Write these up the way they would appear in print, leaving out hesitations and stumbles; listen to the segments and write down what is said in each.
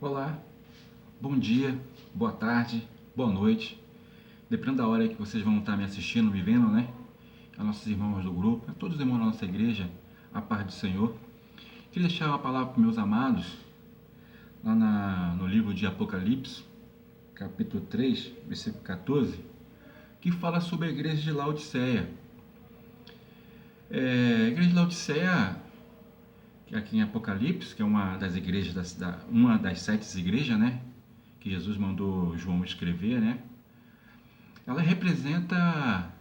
Olá, bom dia, boa tarde, boa noite. Dependendo da hora que vocês vão estar me assistindo, me vendo, né? A nossos irmãos do grupo, a todos os irmãos da nossa igreja, a paz do Senhor. Queria deixar uma palavra para meus amados, lá no livro de Apocalipse, capítulo 3, versículo 14, que fala sobre a igreja de Laodiceia. A igreja de Laodiceia, que aqui em Apocalipse, que é uma das igrejas, uma das 7 igrejas, né? Que Jesus mandou João escrever, né? Ela representa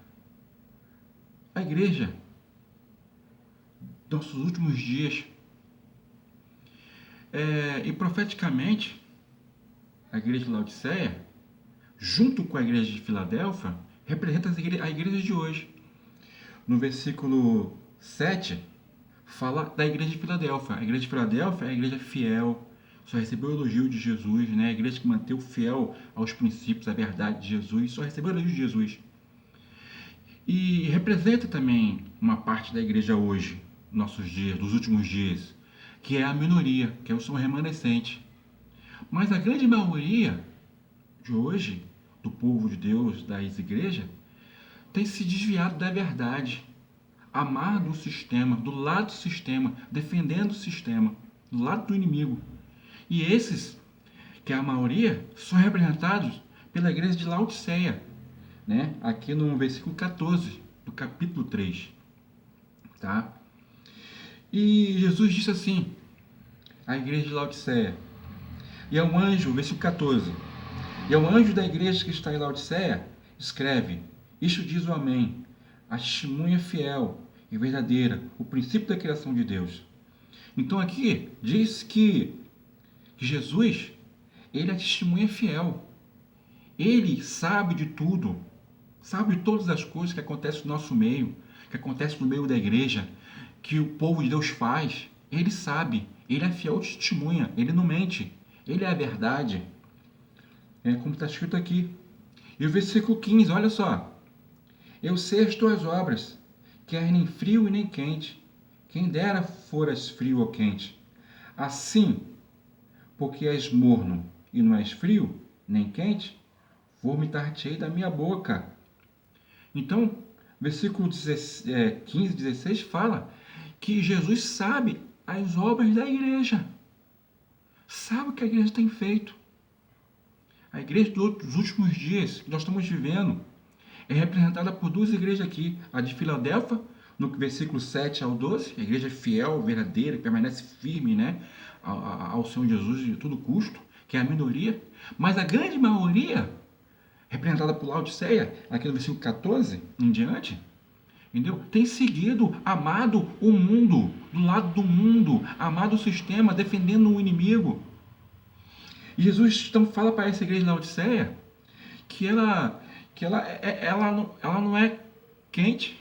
a igreja, nossos últimos dias. E profeticamente, a igreja de Laodiceia, junto com a igreja de Filadélfia, representa a igreja de hoje. No versículo 7, fala da igreja de Filadélfia. A igreja de Filadélfia é a igreja fiel, só recebeu o elogio de Jesus, né? A igreja que manteve fiel aos princípios, à verdade de Jesus, só recebeu o elogio de Jesus. E representa também uma parte da igreja hoje, nossos dias, dos últimos dias, que é a minoria, que é o remanescente. Mas a grande maioria de hoje, do povo de Deus, das igrejas, tem se desviado da verdade, amado o sistema, do lado do sistema, defendendo o sistema, do lado do inimigo. E esses, que é a maioria, são representados pela igreja de Laodiceia, né? Aqui no versículo 14 do capítulo 3, tá? E Jesus disse assim, à igreja de Laodiceia, e ao anjo, versículo 14, e ao anjo da igreja que está em Laodiceia, escreve, isto diz o Amém, a testemunha fiel e verdadeira, o princípio da criação de Deus. Então aqui diz que Jesus, ele é a testemunha fiel, ele sabe de tudo, sabe de todas as coisas que acontecem no nosso meio, que acontecem no meio da igreja, que o povo de Deus faz. Ele sabe, ele é fiel testemunha, ele não mente, ele é a verdade. É como está escrito aqui. E o versículo 15, olha só. Eu sei as tuas obras, que és nem frio e nem quente. Quem dera foras frio ou quente. Assim, porque és morno e não és frio nem quente, vomitar-te-ei da minha boca. Então, versículo 15, 16 fala que Jesus sabe as obras da igreja. Sabe o que a igreja tem feito. A igreja dos últimos dias que nós estamos vivendo é representada por 2 igrejas aqui. A de Filadélfia, no versículo 7 ao 12, a igreja fiel, verdadeira, que permanece firme, né, ao Senhor Jesus de todo custo, que é a minoria. Mas a grande maioria, representada por Laodiceia, aqui no versículo 14 em diante, entendeu? Tem seguido, amado o mundo, do lado do mundo, amado o sistema, defendendo o inimigo. E Jesus então fala para essa igreja de Laodiceia que ela não é quente,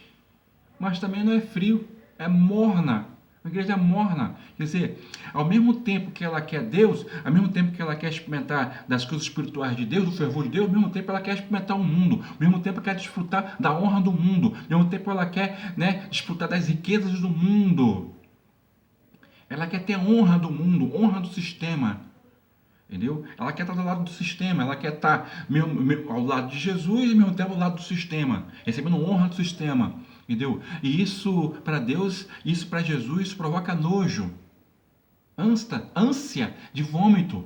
mas também não é frio, é morna. A igreja é morna. Quer dizer, ao mesmo tempo que ela quer Deus, ao mesmo tempo que ela quer experimentar das coisas espirituais de Deus, do fervor de Deus, ao mesmo tempo ela quer experimentar o mundo, ao mesmo tempo ela quer desfrutar da honra do mundo, ao mesmo tempo ela quer, né, desfrutar das riquezas do mundo. Ela quer ter honra do mundo, honra do sistema. Entendeu? Ela quer estar do lado do sistema, ela quer estar ao lado de Jesus e ao mesmo tempo ao lado do sistema, recebendo honra do sistema. Entendeu? E isso para Deus, isso para Jesus, isso provoca nojo, ânsia de vômito.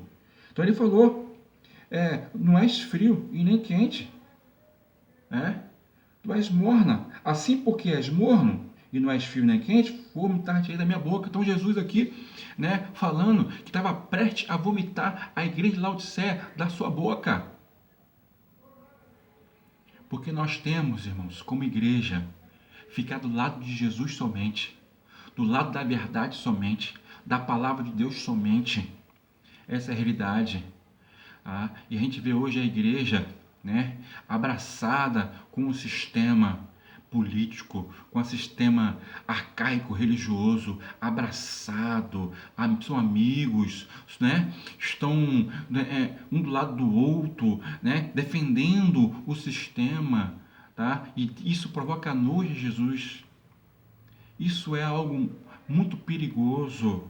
Então ele falou, não és frio e nem quente, tu és morna. Assim porque és morno e não és frio nem quente, vomitar-te aí da minha boca. Então Jesus aqui, né, falando que estava prestes a vomitar a igreja de Laodiceia da sua boca. Porque nós temos, irmãos, como igreja, ficar do lado de Jesus somente, do lado da verdade somente, da palavra de Deus somente. Essa é a realidade. E a gente vê hoje a igreja, né, abraçada com o sistema político, com o sistema arcaico religioso, abraçado, são amigos, né? Estão, né, um do lado do outro, né, defendendo o sistema, tá? E isso provoca nojo de Jesus. Isso é algo muito perigoso,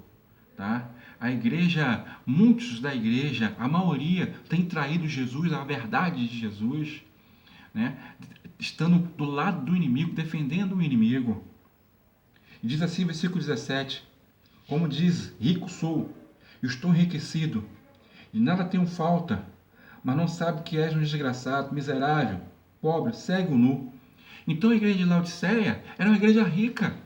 tá? a igreja, muitos da igreja, a maioria, tem traído Jesus, a verdade de Jesus, né? Estando do lado do inimigo, defendendo o inimigo. E diz assim, versículo 17: como diz, rico sou, estou enriquecido, e nada tenho falta, mas não sabe que és um desgraçado, miserável, pobre, cego, nu. Então a igreja de Laodiceia era uma igreja rica,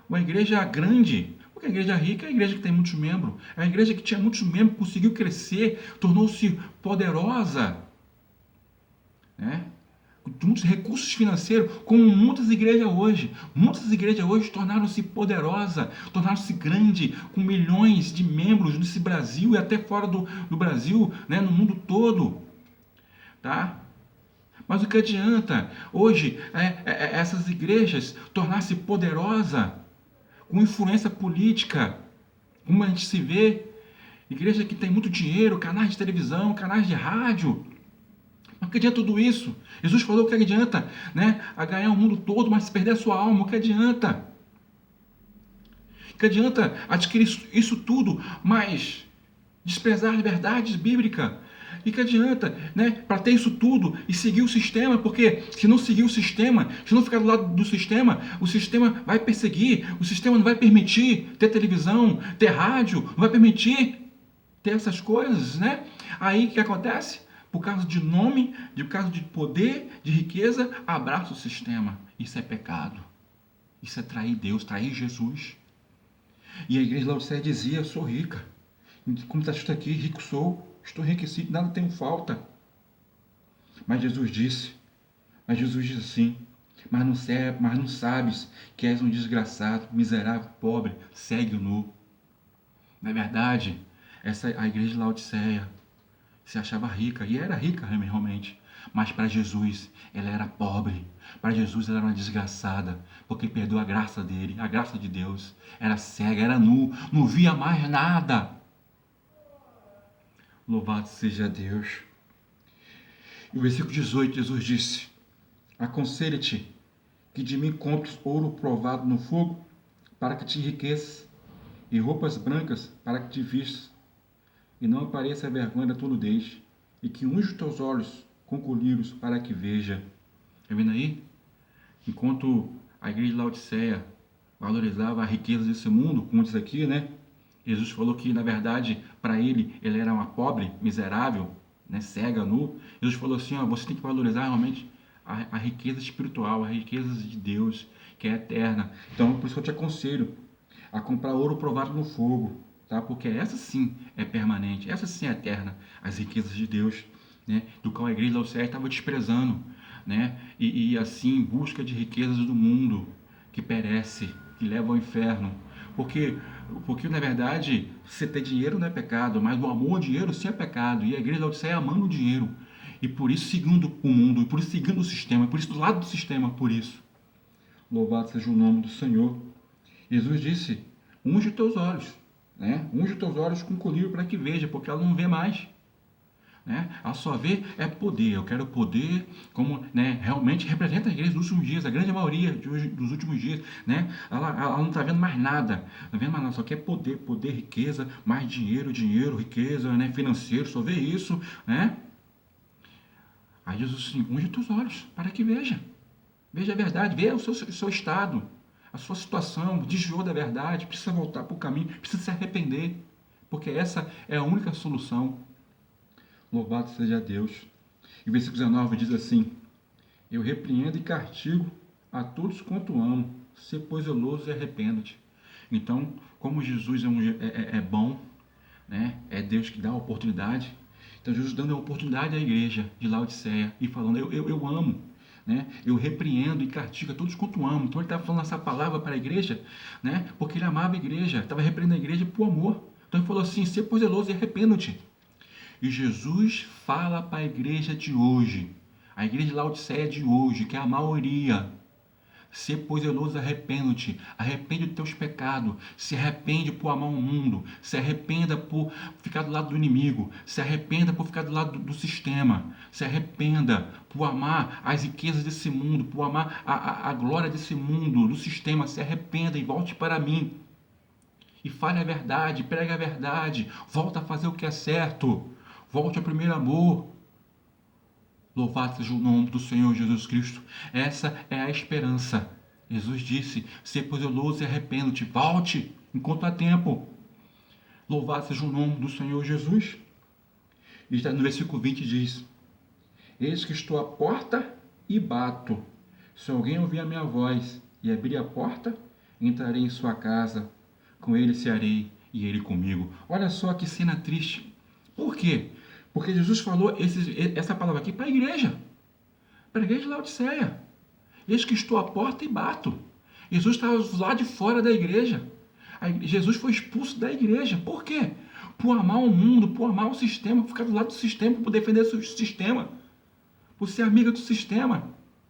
uma igreja grande, porque a igreja rica é a igreja que tem muitos membros, é a igreja que tinha muitos membros, conseguiu crescer, tornou-se poderosa, né? Com muitos recursos financeiros, como muitas igrejas hoje. Muitas igrejas hoje tornaram-se poderosas, tornaram-se grandes, com milhões de membros nesse Brasil e até fora do Brasil, né? No mundo todo, tá? Mas o que adianta hoje essas igrejas tornar-se poderosa, com influência política, como a gente se vê, igreja que tem muito dinheiro, canais de televisão, canais de rádio. Mas o que adianta tudo isso? Jesus falou que adianta, né, a ganhar o mundo todo, mas se perder a sua alma, o que adianta? O que adianta adquirir isso tudo, mas desprezar as verdades bíblicas? E que adianta, né, para ter isso tudo e seguir o sistema? Porque se não seguir o sistema, se não ficar do lado do sistema, o sistema vai perseguir, o sistema não vai permitir ter televisão, ter rádio, não vai permitir ter essas coisas, né? Aí o que acontece? Por causa de nome, por causa de poder, de riqueza, abraça o sistema. Isso é pecado. Isso é trair Deus, trair Jesus. E a igreja de Laodiceia dizia, eu sou rica. Como está escrito aqui, rico sou, estou enriquecido, nada tenho falta. Mas Jesus diz assim, mas não sabes que és um desgraçado, miserável, pobre, cego, nu. Na verdade, a igreja de Laodiceia se achava rica, e era rica realmente, mas para Jesus ela era pobre, para Jesus ela era uma desgraçada, porque perdeu a graça dele, a graça de Deus, era cega, era nu, não via mais nada. Louvado seja Deus. E o versículo 18, Jesus disse, aconselho-te que de mim compres ouro provado no fogo, para que te enriqueças, e roupas brancas para que te vistas, e não apareça a vergonha da tua nudez, e que unja os teus olhos com colírios para que veja. Está vendo aí? Enquanto a igreja de Laodiceia valorizava a riqueza desse mundo, como diz aqui, né? Jesus falou que, na verdade, para ele era uma pobre, miserável, né? Cega, nu. Jesus falou assim, ó, você tem que valorizar realmente a riqueza espiritual, a riqueza de Deus, que é eterna. Então, por isso que eu te aconselho a comprar ouro provado no fogo, tá? Porque essa sim é permanente, essa sim é eterna, as riquezas de Deus, né? Do qual a igreja de Laodiceia estava desprezando, né? E assim em busca de riquezas do mundo que perece, que leva ao inferno. Porque na verdade, você ter dinheiro não é pecado, mas o amor ao dinheiro sim é pecado. E a igreja de Laodiceia amando o dinheiro. E por isso seguindo o mundo, e por isso seguindo o sistema, e por isso do lado do sistema, por isso. Louvado seja o nome do Senhor. Jesus disse, unge os teus olhos, né? Unge os teus olhos com colírio para que veja, porque ela não vê mais. Né? Ela só vê é poder. Eu quero poder, como, né, realmente representa a igreja dos últimos dias, a grande maioria dos últimos dias. Né? Ela não está vendo mais nada, não vendo mais nada, só quer poder, poder, riqueza, mais dinheiro, dinheiro, riqueza, né, financeiro, só vê isso. Né? Aí Jesus assim, unge os teus olhos para que veja. Veja a verdade, veja o seu estado, a sua situação, desviou da verdade, precisa voltar para o caminho, precisa se arrepender, porque essa é a única solução. Louvado seja Deus. E o versículo 19 diz assim, eu repreendo e castigo a todos quanto amo, se pois zeloso e arrependa-te. Então, como Jesus é bom, né? É Deus que dá a oportunidade, então Jesus dando a oportunidade à igreja de Laodiceia e falando, eu amo, né? Eu repreendo e castigo a todos quanto amo. Então ele estava falando essa palavra para a igreja, né? Porque ele amava a igreja, estava repreendendo a igreja por amor. Então ele falou assim, se pois zeloso e arrependa-te. E Jesus fala para a igreja de hoje, a igreja de Laodiceia de hoje, que é a maioria, se pois zeloso, arrepende-te, arrepende dos teus pecados, se arrepende por amar o mundo, se arrependa por ficar do lado do inimigo, se arrependa por ficar do lado do sistema, se arrependa por amar as riquezas desse mundo, por amar a glória desse mundo, do sistema, se arrependa e volte para mim. e fale a verdade, pregue a verdade, volta a fazer o que é certo, volte ao primeiro amor. Louvado seja o nome do Senhor Jesus Cristo. Essa é a esperança. Jesus disse: se pois zeloso e arrependo-te, volte enquanto há tempo. Louvado seja o nome do Senhor Jesus. E no versículo 20 diz: eis que estou à porta e bato. Se alguém ouvir a minha voz e abrir a porta, entrarei em sua casa, com ele cearei e ele comigo. Olha só que cena triste. Por quê? Porque Jesus falou essa palavra aqui para a igreja de Laodiceia. Eis que estou à porta e bato. Jesus estava lá de fora da igreja. Jesus foi expulso da igreja. Por quê? Por amar o mundo, por amar o sistema, por ficar do lado do sistema, por defender o sistema, por ser amiga do sistema,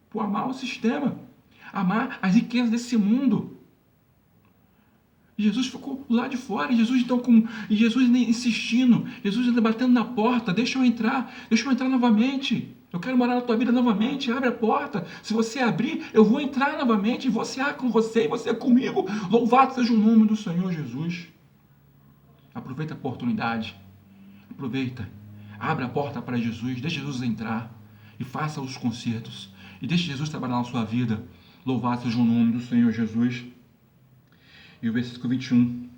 por amar o sistema, amar as riquezas desse mundo. Jesus ficou lá de fora, e Jesus insistindo, Jesus ainda batendo na porta: deixa eu entrar novamente. Eu quero morar na tua vida novamente, abre a porta. Se você abrir, eu vou entrar novamente, e vou cear com você, e você comigo. Louvado seja o nome do Senhor Jesus. Aproveita a oportunidade, aproveita, abre a porta para Jesus, deixa Jesus entrar, e faça os concertos, e deixe Jesus trabalhar na sua vida. Louvado seja o nome do Senhor Jesus. E o versículo 21,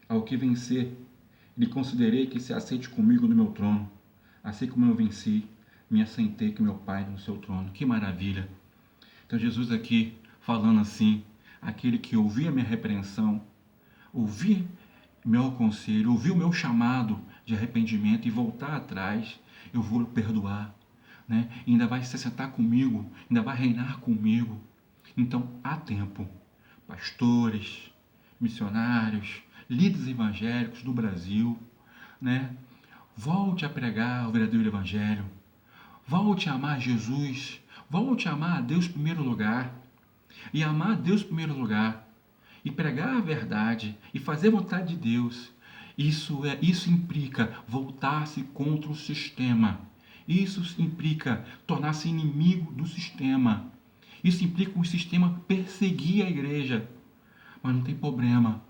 ao que vencer, lhe considerei que se aceite comigo no meu trono, assim como eu venci, me assentei com meu Pai no seu trono. Que maravilha! Então Jesus aqui falando assim: aquele que ouvir a minha repreensão, ouvir meu conselho, ouvir o meu chamado de arrependimento e voltar atrás, eu vou perdoar, né? E ainda vai se sentar comigo, ainda vai reinar comigo. Então há tempo. Pastores, missionários, líderes evangélicos do Brasil, né? Volte a pregar o verdadeiro evangelho. Volte a amar Jesus. Volte a amar a Deus em primeiro lugar. E amar a Deus em primeiro lugar. E pregar a verdade. E fazer a vontade de Deus. Isso implica voltar-se contra o sistema. Isso implica tornar-se inimigo do sistema. Isso implica o sistema perseguir a igreja. Mas não tem problema,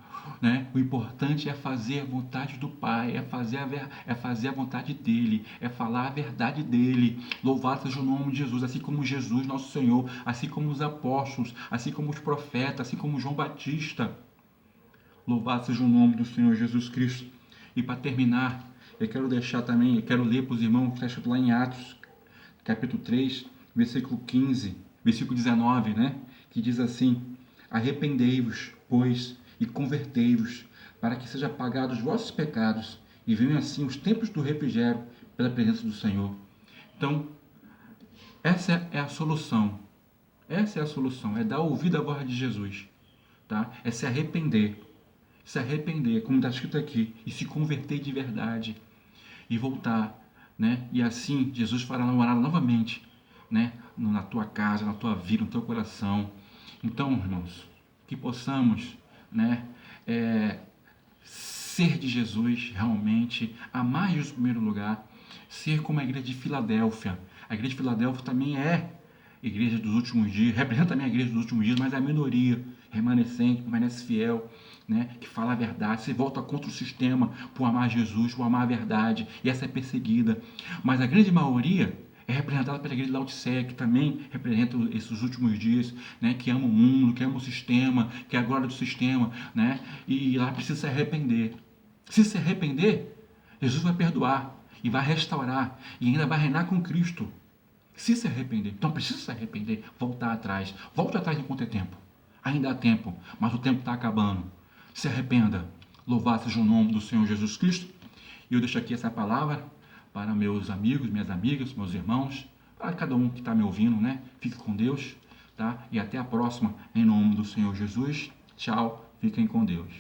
né? O importante é fazer a vontade do Pai, é fazer a vontade dele, é falar a verdade dele. Louvado seja o nome de Jesus, assim como Jesus, nosso Senhor, assim como os apóstolos, assim como os profetas, assim como João Batista. Louvado seja o nome do Senhor Jesus Cristo. E para terminar, eu quero ler para os irmãos o que está escrito lá em Atos, capítulo 3, versículo 15, versículo 19, né? Que diz assim: arrependei-vos, pois, e convertei-vos, para que sejam apagados os vossos pecados, e venham assim os tempos do refrigério pela presença do Senhor. Então, essa é a solução. Essa é a solução, é dar ouvido à voz de Jesus, tá? É se arrepender, como está escrito aqui, e se converter de verdade, e voltar, né? E assim Jesus fará morar novamente, né? Na tua casa, na tua vida, no teu coração. Então, irmãos, que possamos, né, ser de Jesus realmente, amar Jesus em primeiro lugar, ser como a igreja de Filadélfia. A igreja de Filadélfia também é igreja dos últimos dias, representa também a igreja dos últimos dias, mas é a minoria remanescente, permanece fiel, né, que fala a verdade, se volta contra o sistema por amar Jesus, por amar a verdade, e essa é perseguida. Mas a grande maioria é representada pela igreja de Laodiceia, que também representa esses últimos dias, né, que ama o mundo, que ama o sistema, que é a glória do sistema, né, e lá precisa se arrepender. Se arrepender, Jesus vai perdoar e vai restaurar e ainda vai reinar com Cristo. Se arrepender. Então precisa se arrepender, voltar atrás. Volte atrás enquanto é tempo. Ainda há tempo, mas o tempo está acabando. Se arrependa. Louvado seja o nome do Senhor Jesus Cristo. E eu deixo aqui essa palavra para meus amigos, minhas amigas, meus irmãos, para cada um que está me ouvindo, né? Fique com Deus, tá? E até a próxima, em nome do Senhor Jesus. Tchau, fiquem com Deus.